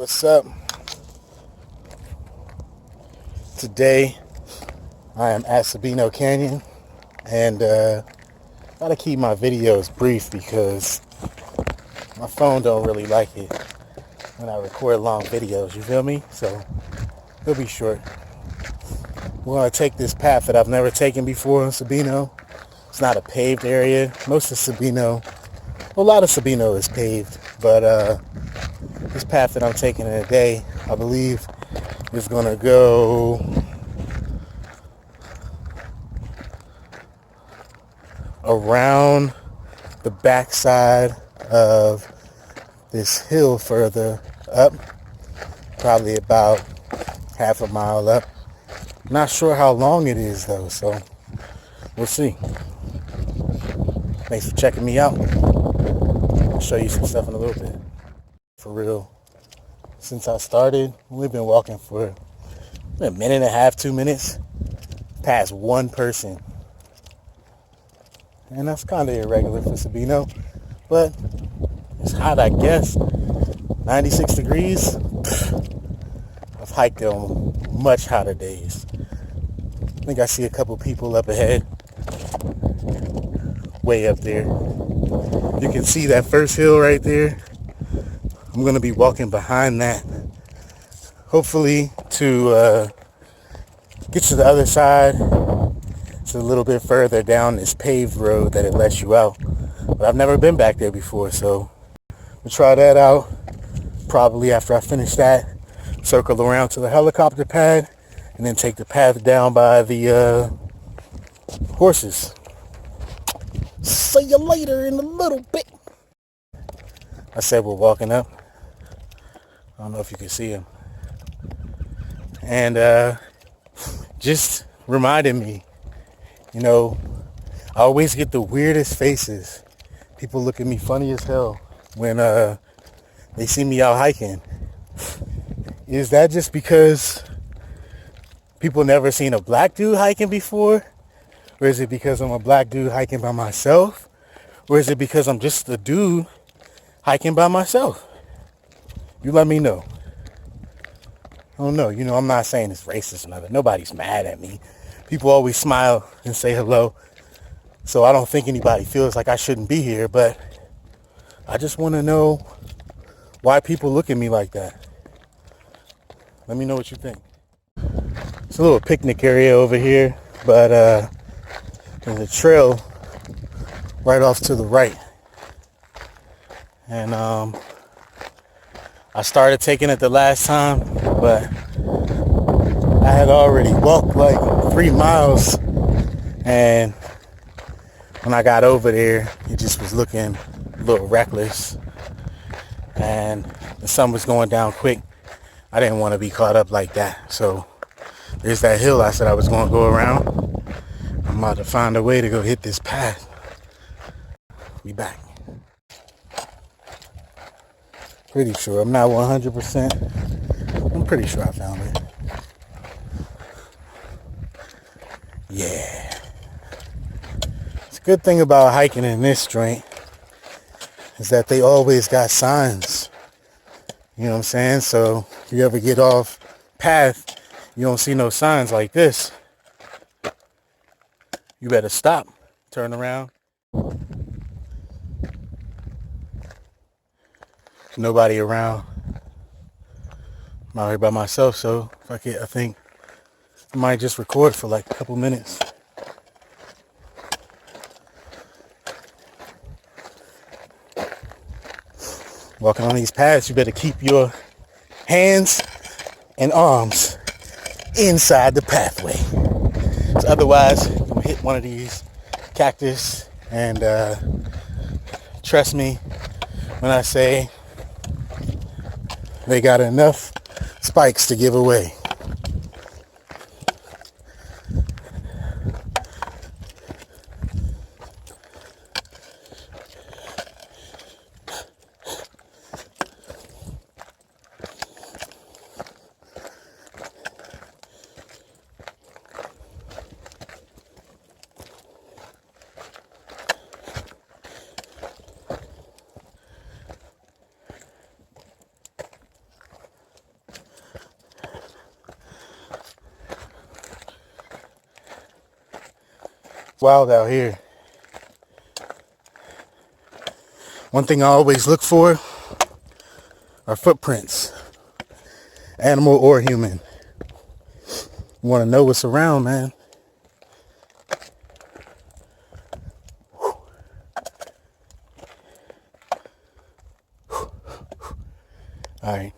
What's up? Today I am at Sabino Canyon, and gotta keep my videos brief because my phone don't really like it when I record long videos, you feel me? So it'll be short. We're gonna take this path that I've never taken before in Sabino. It's not a paved area. Most of Sabino, a lot of Sabino is paved, but this path that I'm taking today, I believe, is gonna go around the backside of this hill further up, probably about half a mile up. Not sure how long it is though, so we'll see. Thanks for checking me out. I'll show you some stuff in a little bit. For real, since I started, we've been walking for a minute and a half, 2 minutes, past one person. And that's kind of irregular for Sabino, but it's hot, I guess. 96 degrees. I've hiked on much hotter days. I think I see a couple people up ahead, way up there. You can see that first hill right there. I'm going to be walking behind that, hopefully to get to the other side. It's a little bit further down this paved road that it lets you out. But I've never been back there before, so we'll try that out. Probably after I finish that, circle around to the helicopter pad, and then take the path down by the horses. See you later in a little bit. I said we're walking up. I don't know if you can see him. And just reminded me, you know, I always get the weirdest faces. People look at me funny as hell when they see me out hiking. Is that just because people never seen a black dude hiking before? Or is it because I'm a black dude hiking by myself? Or is it because I'm just a dude hiking by myself? You let me know. I don't know. You know, I'm not saying it's racist or nothing. Nobody's mad at me. People always smile and say hello. So I don't think anybody feels like I shouldn't be here, but I just want to know why people look at me like that. Let me know what you think. It's a little picnic area over here, but there's a trail right off to the right. And I started taking it the last time, but I had already walked like 3 miles, and when I got over there, it just was looking a little reckless, and the sun was going down quick. I didn't want to be caught up like that, so there's that hill I said I was going to go around. I'm about to find a way to go hit this path. Be back. Pretty sure. I'm not 100%. I'm pretty sure I found it. Yeah. It's a good thing about hiking in this joint is that they always got signs. You know what I'm saying? So if you ever get off path, you don't see no signs like this, you better stop, turn around. There's nobody around. I'm out here by myself, so fuck it. I think I might just record for like a couple minutes. Walking on these paths, you better keep your hands and arms inside the pathway. So otherwise, I'm gonna hit one of these cactus, and trust me when I say they got enough spikes to give away. Wild out here. One thing I always look for are footprints, animal or human. You want to know what's around, man. All right.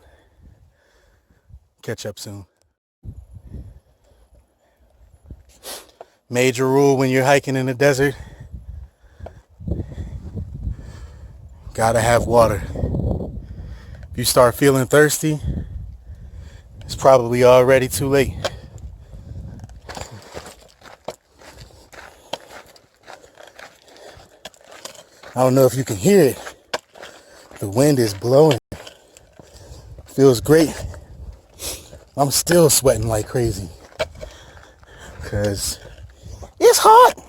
Catch up soon. Major rule when you're hiking in the desert, gotta have water. If you start feeling thirsty, it's probably already too late. I don't know if you can hear it. The wind is blowing. Feels great. I'm still sweating like crazy because it's hot.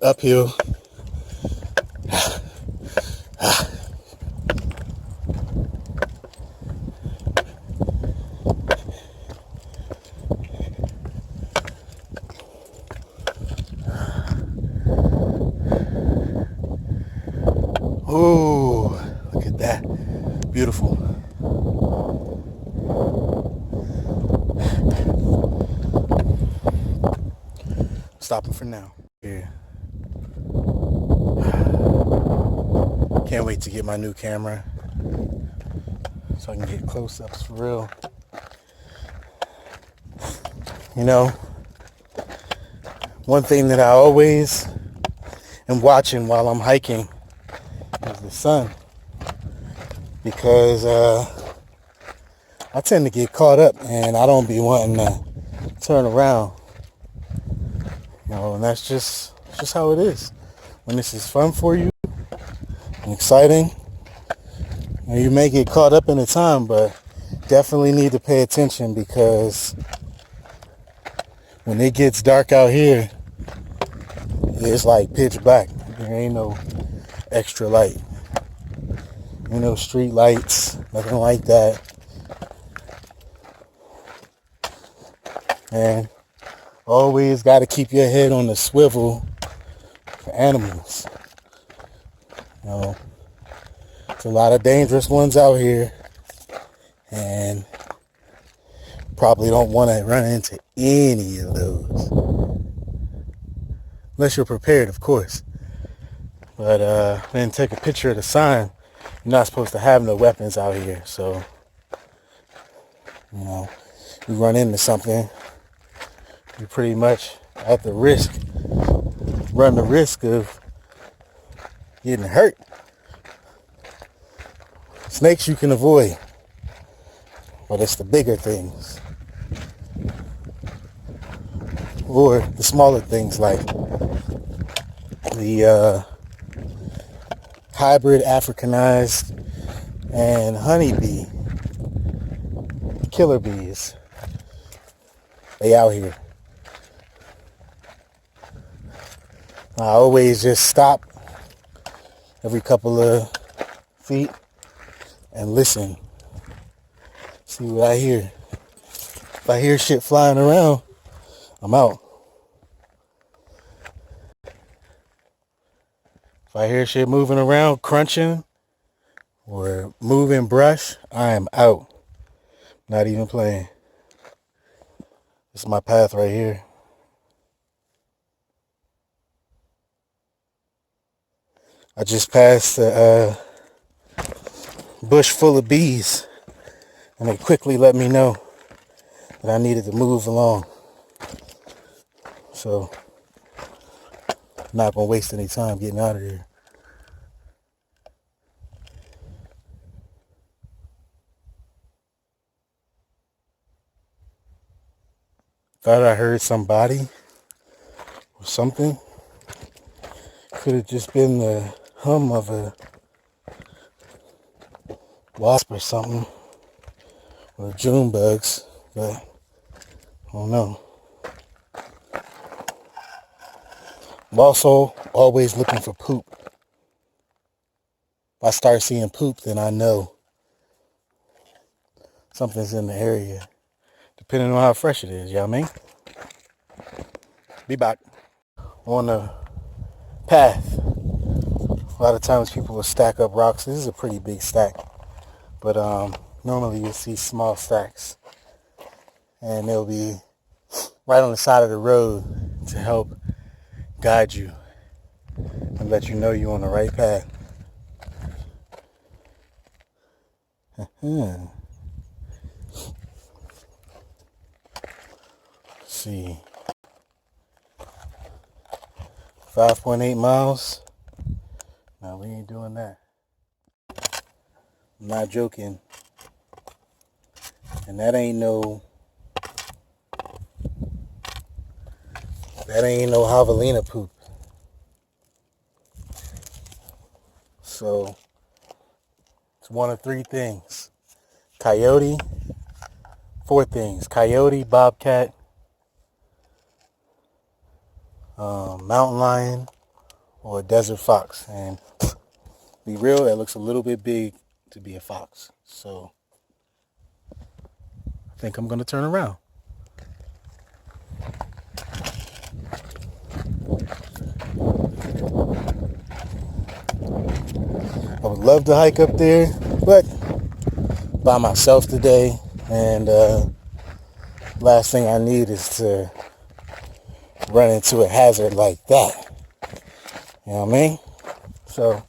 Uphill. Oh, look at that. Beautiful. Stopping for now. Here. Can't wait to get my new camera so I can get close-ups for real. You know, one thing that I always am watching while I'm hiking is the sun, because I tend to get caught up and I don't be wanting to turn around. You know, and that's just how it is. When this is fun for you and exciting, you may get caught up in the time, but definitely need to pay attention, because when it gets dark out here, it's like pitch black. There ain't no extra light. Ain't no street lights, nothing like that. And always got to keep your head on the swivel for animals. You know, there's a lot of dangerous ones out here, and probably don't want to run into any of those. Unless you're prepared, of course. But then take a picture of the sign. You're not supposed to have no weapons out here. So, you know, you run into something, you're pretty much at the risk, run the risk of getting hurt. Snakes you can avoid, but it's the bigger things, or the smaller things like the hybrid Africanized and honeybee, killer bees. They out here. I always just stop every couple of feet and listen. See what I hear. If I hear shit flying around, I'm out. If I hear shit moving around, crunching, or moving brush, I am out. Not even playing. This is my path right here. I just passed a bush full of bees, and they quickly let me know that I needed to move along. So, I'm not going to waste any time getting out of here. Thought I heard somebody, something. Could have just been the hum of a wasp or something, or June bugs, but I don't know. I'm also always looking for poop. If I start seeing poop, then I know something's in the area, depending on how fresh it is, you know what I mean? Be back. On the path, a lot of times people will stack up rocks. This is a pretty big stack, but normally you'll see small stacks, and they'll be right on the side of the road to help guide you and let you know you're on the right path. Let's see, 5.8 miles. No, we ain't doing that. I'm not joking. And that ain't no javelina poop. So it's one of three things. Coyote, four things. Coyote, bobcat, mountain lion, or a desert fox. And be real, that looks a little bit big to be a fox. So I think I'm going to turn around. I would love to hike up there, but by myself today, and last thing I need is to run into a hazard like that. You know what I mean? So,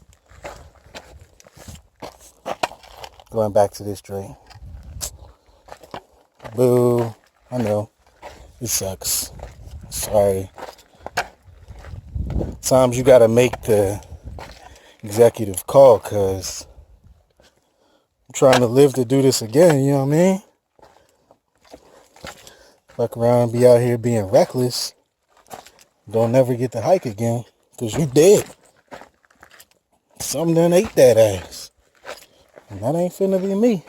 going back to this joint. Boo. I know. It sucks. Sorry. Sometimes you gotta make the executive call, because I'm trying to live to do this again, you know what I mean? Fuck around and be out here being reckless. Don't never get to hike again, because you dead. Something done ate that ass. And that ain't finna be me.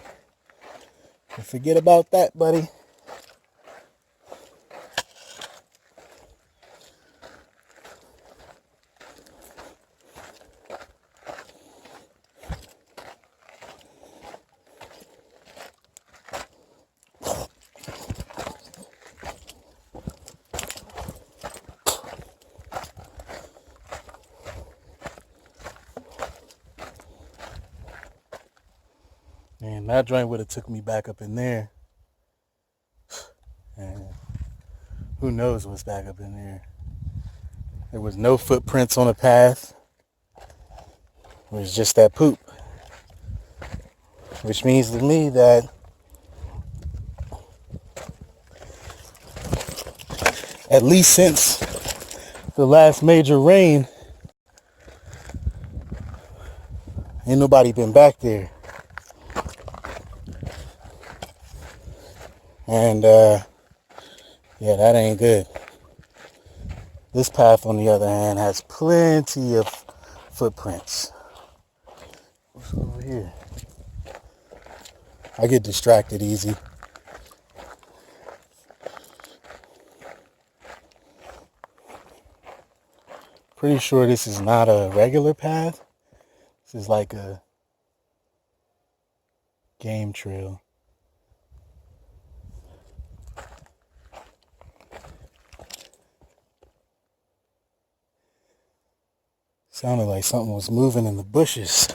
Forget about that, buddy. And that joint would have took me back up in there. And who knows what's back up in there. There was no footprints on the path. It was just that poop. Which means to me that at least since the last major rain, ain't nobody been back there. And yeah, that ain't good. This path, on the other hand, has plenty of footprints. What's over here? I get distracted easy. Pretty sure this is not a regular path. This is like a game trail. Sounded like something was moving in the bushes.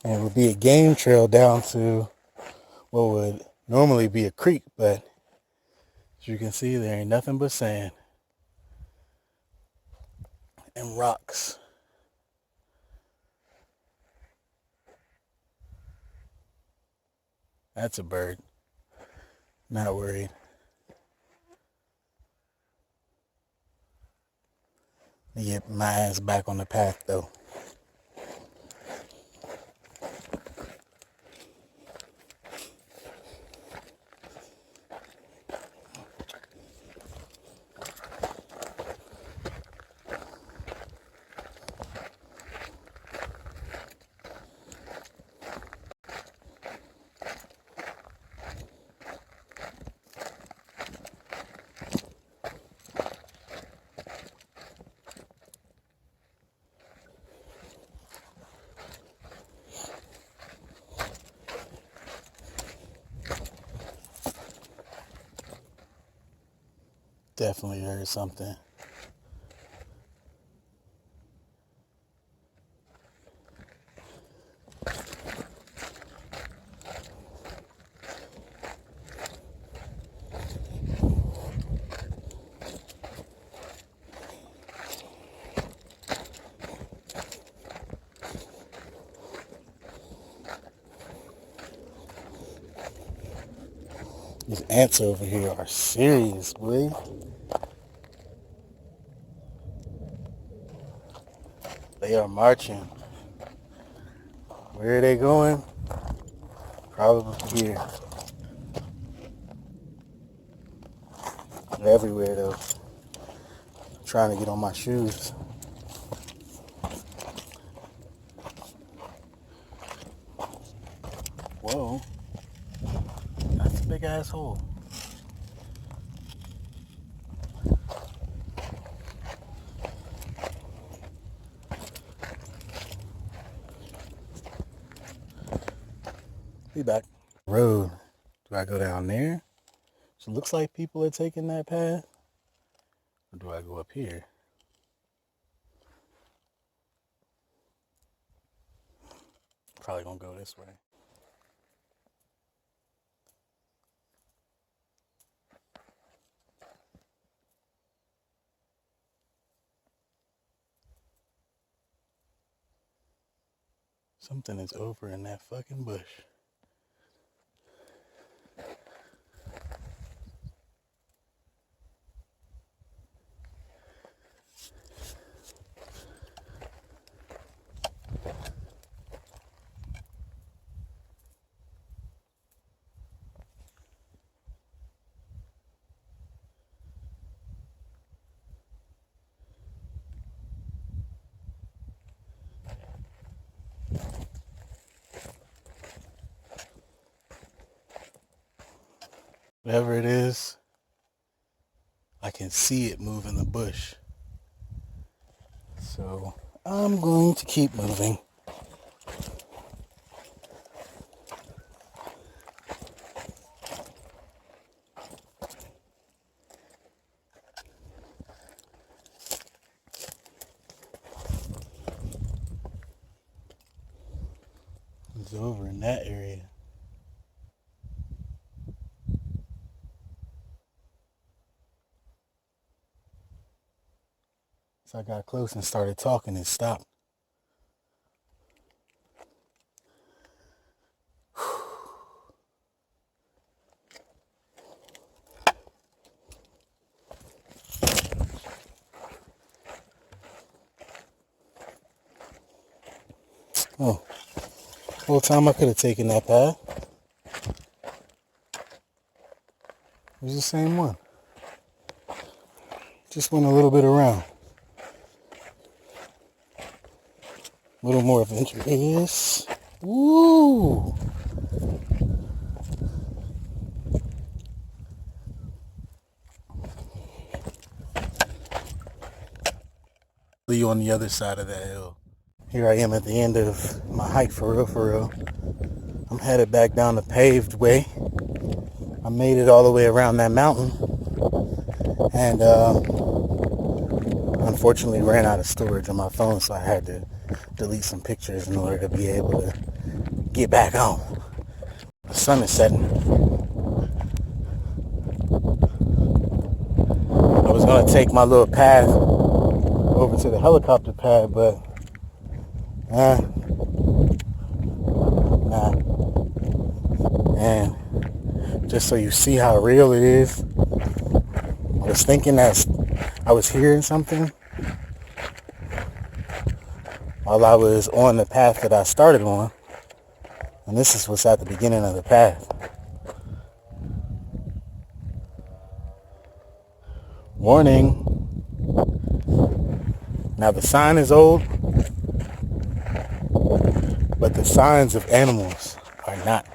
And it would be a game trail down to what would normally be a creek, but as you can see, there ain't nothing but sand and rocks. That's a bird. Not worried. Let me get my ass back on the path though. Definitely heard something. These ants over here are serious, boy. They are marching. Where are they going? Probably here. They're everywhere though. I'm trying to get on my shoes. Whoa. That's a big ass hole. Be back. Road. Do I go down there? So it looks like people are taking that path. Or do I go up here? Probably gonna go this way. Something is over in that fucking bush. Whatever it is, I can see it move in the bush. So I'm going to keep moving. It's over in that area. So I got close and started talking and stopped. Oh, whole time I could have taken that path. It was the same one. Just went a little bit around. A little more adventurous. Woo! You on the other side of that hill. Here I am at the end of my hike, for real, for real. I'm headed back down the paved way. I made it all the way around that mountain, and unfortunately ran out of storage on my phone, so I had to delete some pictures in order to be able to get back home. The sun is setting. I was going to take my little path over to the helicopter pad, but nah. And just so you see how real it is, I was thinking that I was hearing something while I was on the path that I started on, and this is what's at the beginning of the path. Warning. Now the sign is old, but the signs of animals are not.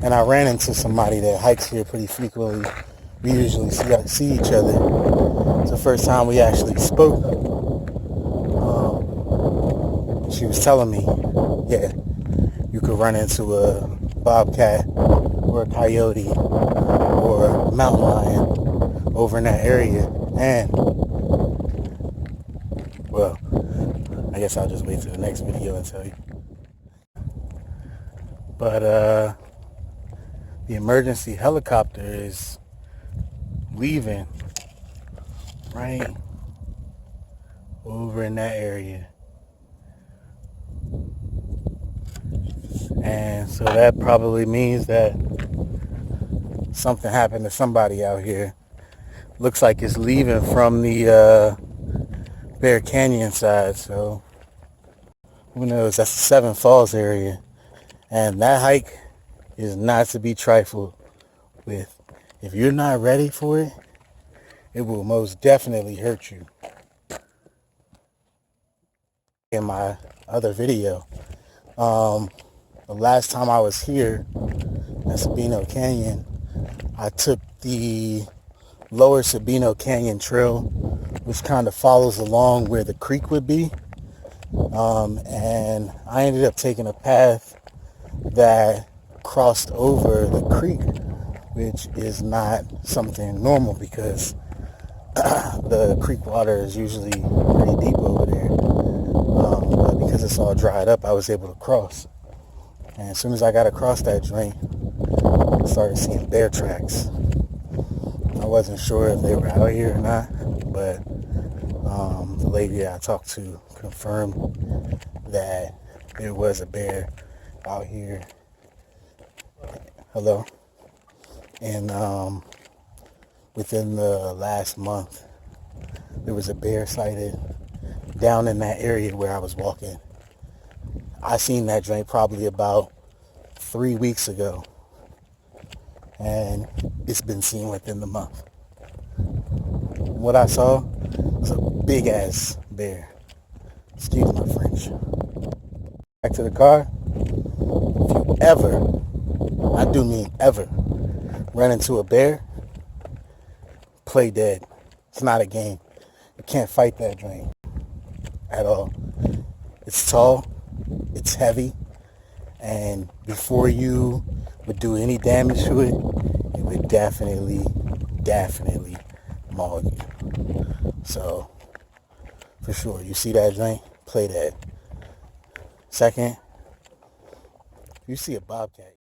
And I ran into somebody that hikes here pretty frequently. We usually see each other. It's the first time we actually spoke. She was telling me, yeah, you could run into a bobcat or a coyote or mountain lion over in that area. And, well, I guess I'll just wait till the next video and tell you. But the emergency helicopter is leaving right over in that area. And so that probably means that something happened to somebody out here. Looks like it's leaving from the Bear Canyon side. So who knows? That's the Seven Falls area. And that hike is not to be trifled with. If you're not ready for it, it will most definitely hurt you. In my other video, the last time I was here at Sabino Canyon, I took the lower Sabino Canyon trail, which kind of follows along where the creek would be. And I ended up taking a path that crossed over the creek, which is not something normal because the creek water is usually pretty deep over there. But because it's all dried up, I was able to cross. And as soon as I got across that joint, I started seeing bear tracks. I wasn't sure if they were out here or not, but the lady I talked to confirmed that there was a bear out here. Hello? And within the last month, there was a bear sighted down in that area where I was walking. I seen that joint probably about 3 weeks ago, and it's been seen within the month. What I saw was a big ass bear. Excuse my French. Back to the car. If you ever, I do mean ever, run into a bear, play dead. It's not a game. You can't fight that joint at all. It's tall, it's heavy, and before you would do any damage to it, it would definitely maul you. So, for sure, you see that joint, play dead. Second, you see a bobcat.